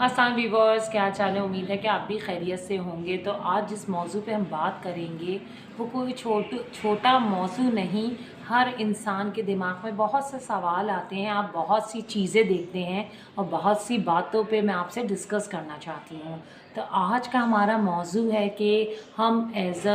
आसान व्यूवर्स, क्या चाल है। उम्मीद है कि आप भी खैरियत से होंगे। तो आज जिस मौजू पे हम बात करेंगे वो कोई छोटा मौजू नहीं। हर इंसान के दिमाग में बहुत से सवाल आते हैं, आप बहुत सी चीज़ें देखते हैं और बहुत सी बातों पे मैं आपसे डिस्कस करना चाहती हूँ। तो आज का हमारा मौजू है कि हम एज़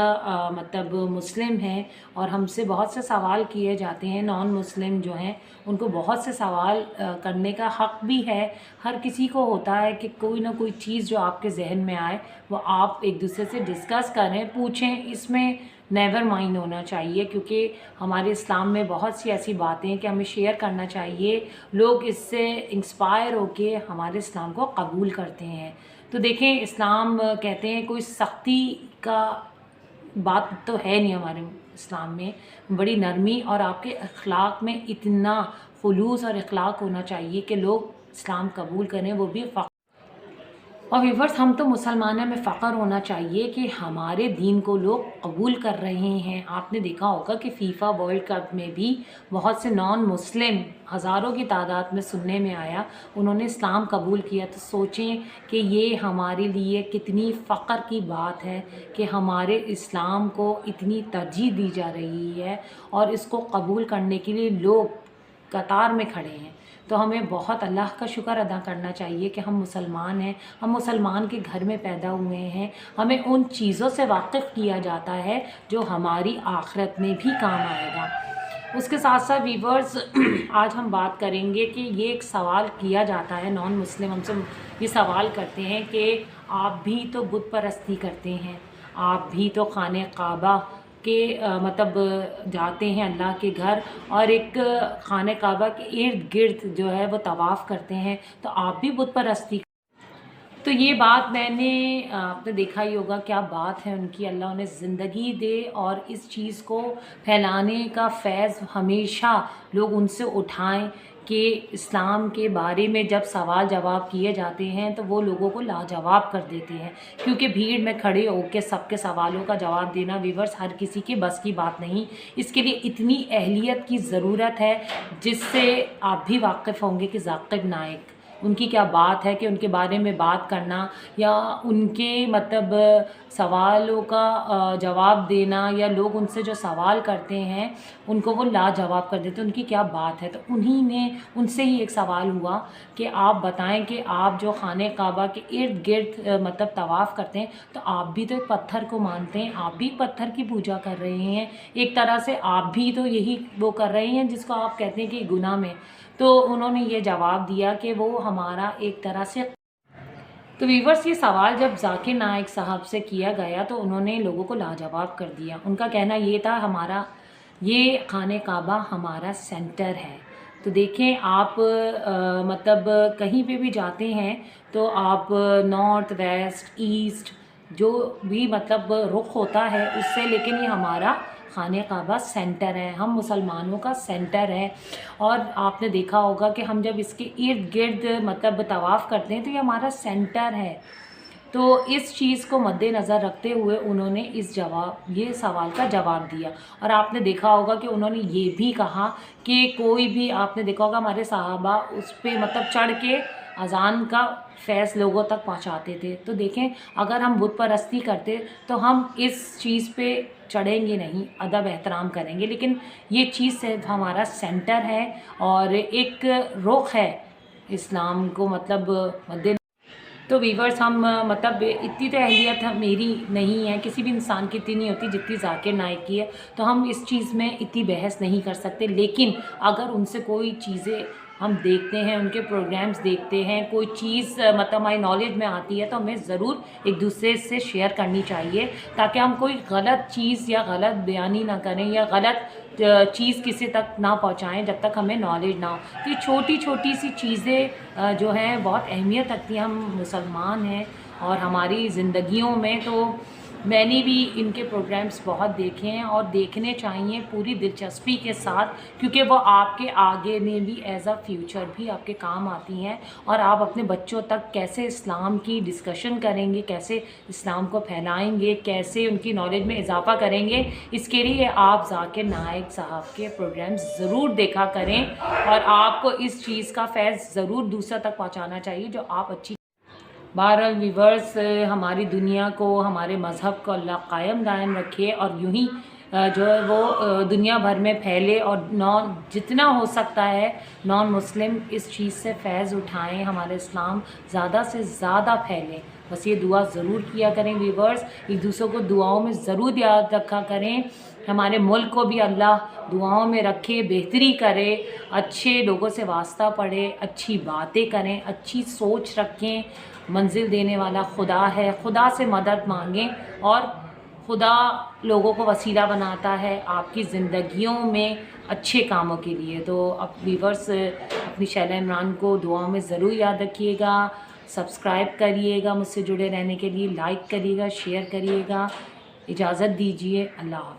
मतलब मुस्लिम हैं और हमसे बहुत से सवाल किए जाते हैं। नॉन मुस्लिम जो हैं उनको बहुत से सवाल करने का हक़ भी है। हर किसी को होता है कि कोई ना कोई चीज़ जो आपके जहन में आए वो आप एक दूसरे से डिस्कस करें, पूछें। इसमें नेवर माइंड होना चाहिए, क्योंकि हमारे इस्लाम में बहुत सी ऐसी बातें हैं कि हमें शेयर करना चाहिए। लोग इससे इंस्पायर होके हमारे इस्लाम को कबूल करते हैं। तो देखें, इस्लाम कहते हैं कोई सख्ती का बात तो है नहीं हमारे इस्लाम में। बड़ी नरमी और आपके अखलाक में इतना खुलूस और इखलाक होना चाहिए कि लोग इस्लाम कबूल करें, वो भी और व्यूवर्स, हम तो मुसलमान हैं, हमें फ़ख्र होना चाहिए कि हमारे दीन को लोग कबूल कर रहे हैं। आपने देखा होगा कि फ़ीफ़ा वर्ल्ड कप में भी बहुत से नॉन मुस्लिम हज़ारों की तादाद में सुनने में आया, उन्होंने इस्लाम कबूल किया। तो सोचें कि ये हमारे लिए कितनी फ़ख्र की बात है कि हमारे इस्लाम को इतनी तरजीह दी जा रही है और इसको कबूल करने के लिए लोग कतार में खड़े हैं। तो हमें बहुत अल्लाह का शुक्र अदा करना चाहिए कि हम मुसलमान हैं, हम मुसलमान के घर में पैदा हुए हैं। हमें उन चीज़ों से वाकिफ़ किया जाता है जो हमारी आखिरत में भी काम आएगा। उसके साथ साथ व्यूवर्स, आज हम बात करेंगे कि ये एक सवाल किया जाता है, नॉन मुस्लिम हमसे ये सवाल करते हैं कि आप भी तो बुत परस्ती करते हैं, आप भी तो खाने काबा के मतलब जाते हैं अल्लाह के घर और एक खाने काबा के इर्द गिर्द जो है वो तवाफ़ करते हैं, तो आप भी बुत परस्ती। तो ये बात मैंने आपने देखा ही होगा, क्या बात है उनकी। अल्लाह उन्हें ज़िंदगी दे और इस चीज़ को फैलाने का फैज़ हमेशा लोग उनसे उठाएं कि इस्लाम के बारे में जब सवाल जवाब किए जाते हैं तो वो लोगों को लाजवाब कर देते हैं, क्योंकि भीड़ में खड़े होकर सबके सवालों का जवाब देना व्यूवर्स हर किसी के बस की बात नहीं। इसके लिए इतनी अहलियत की ज़रूरत है जिससे आप भी वाकिफ़ होंगे कि ज़ाकिर नाइक उनकी क्या बात है, कि उनके बारे में बात करना या उनके मतलब सवालों का जवाब देना, या लोग उनसे जो सवाल करते हैं उनको वो लाजवाब कर देते हैं, उनकी क्या बात है। तो उन्हीं ने उनसे ही एक सवाल हुआ कि आप बताएं कि आप जो खाने काबा के इर्द गिर्द मतलब तवाफ़ करते हैं, तो आप भी तो एक पत्थर को मानते हैं, आप भी पत्थर की पूजा कर रहे हैं। एक तरह से आप भी तो यही वो कर रहे हैं जिसको आप कहते हैं कि गुनाह में। तो उन्होंने ये जवाब दिया कि वो हमारा एक तरह से। तो वीवर्स, ये सवाल जब ज़ाकिर नाइक साहब से किया गया तो उन्होंने लोगों को लाजवाब कर दिया। उनका कहना ये था, हमारा ये खाने काबा हमारा सेंटर है। तो देखें, आप मतलब कहीं पे भी जाते हैं तो आप नॉर्थ वेस्ट ईस्ट जो भी मतलब रुख होता है उससे, लेकिन ये हमारा खाने काबा सेंटर है, हम मुसलमानों का सेंटर है। और आपने देखा होगा कि हम जब इसके इर्द गिर्द मतलब तवाफ़ करते हैं तो ये हमारा सेंटर है। तो इस चीज़ को मद्देनज़र रखते हुए उन्होंने ये सवाल का जवाब दिया। और आपने देखा होगा कि उन्होंने ये भी कहा कि कोई भी, आपने देखा होगा हमारे सहाबा उस पे मतलब चढ़ के अज़ान का फैज़ लोगों तक पहुंचाते थे। तो देखें, अगर हम बुत परस्ती करते तो हम इस चीज़ पे चढ़ेंगे नहीं, अदब एहतराम करेंगे। लेकिन ये चीज़ सिर्फ हमारा सेंटर है और एक रुख है इस्लाम को मतलब मद्दे। तो वीवर्स, हम मतलब इतनी तो अहलियत मेरी नहीं है, किसी भी इंसान की इतनी नहीं होती जितनी ज़ाकिर नाइक की है। तो हम इस चीज़ में इतनी बहस नहीं कर सकते। लेकिन अगर उनसे कोई चीज़ें हम देखते हैं, उनके प्रोग्राम्स देखते हैं, कोई चीज़ मतलब हमारी नॉलेज में आती है तो हमें ज़रूर एक दूसरे से शेयर करनी चाहिए, ताकि हम कोई गलत चीज़ या गलत बयानी ना करें या गलत चीज़ किसी तक ना पहुंचाएं जब तक हमें नॉलेज ना हो। तो ये छोटी छोटी सी चीज़ें जो हैं बहुत अहमियत रखती हैं। हम मुसलमान हैं और हमारी ज़िंदगियों में तो मैंने भी इनके प्रोग्राम्स बहुत देखे हैं और देखने चाहिए पूरी दिलचस्पी के साथ, क्योंकि वो आपके आगे में भी एज़ अ फ्यूचर भी आपके काम आती हैं। और आप अपने बच्चों तक कैसे इस्लाम की डिस्कशन करेंगे, कैसे इस्लाम को फैलाएंगे, कैसे उनकी नॉलेज में इजाफ़ा करेंगे, इसके लिए आप ज़ाकिर नाइक साहब के प्रोग्राम्स ज़रूर देखा करें। और आपको इस चीज़ का फैज़ ज़रूर दूसरा तक पहुँचाना चाहिए जो आप अच्छी। بہرحال ویورس، ہماری دنیا کو، ہمارے مذہب کو اللہ قائم دائم رکھے اور یوں ہی جو ہے وہ دنیا بھر میں پھیلے، اور جتنا ہو سکتا ہے نان مسلم اس چیز سے فیض اٹھائیں، ہمارے اسلام زیادہ سے زیادہ پھیلے۔ بس یہ دعا ضرور کیا کریں ویورس، ایک دوسروں کو دعاؤں میں ضرور یاد رکھا کریں، ہمارے ملک کو بھی اللہ دعاؤں میں رکھے، بہتری کرے، اچھے لوگوں سے واسطہ پڑھے، اچھی باتیں کریں، اچھی سوچ رکھیں۔ منزل دینے والا خدا ہے، خدا سے مدد مانگیں، اور خدا لوگوں کو وسیلہ بناتا ہے آپ کی زندگیوں میں اچھے کاموں کے لیے۔ تو اب ویورس اپنی شیلا عمران کو دعاؤں میں ضرور یاد رکھیے گا، سبسکرائب کریے گا مجھ سے جڑے رہنے کے لیے، لائک کریے گا، شیئر کریے گا۔ اجازت دیجیے، اللہ حافظ۔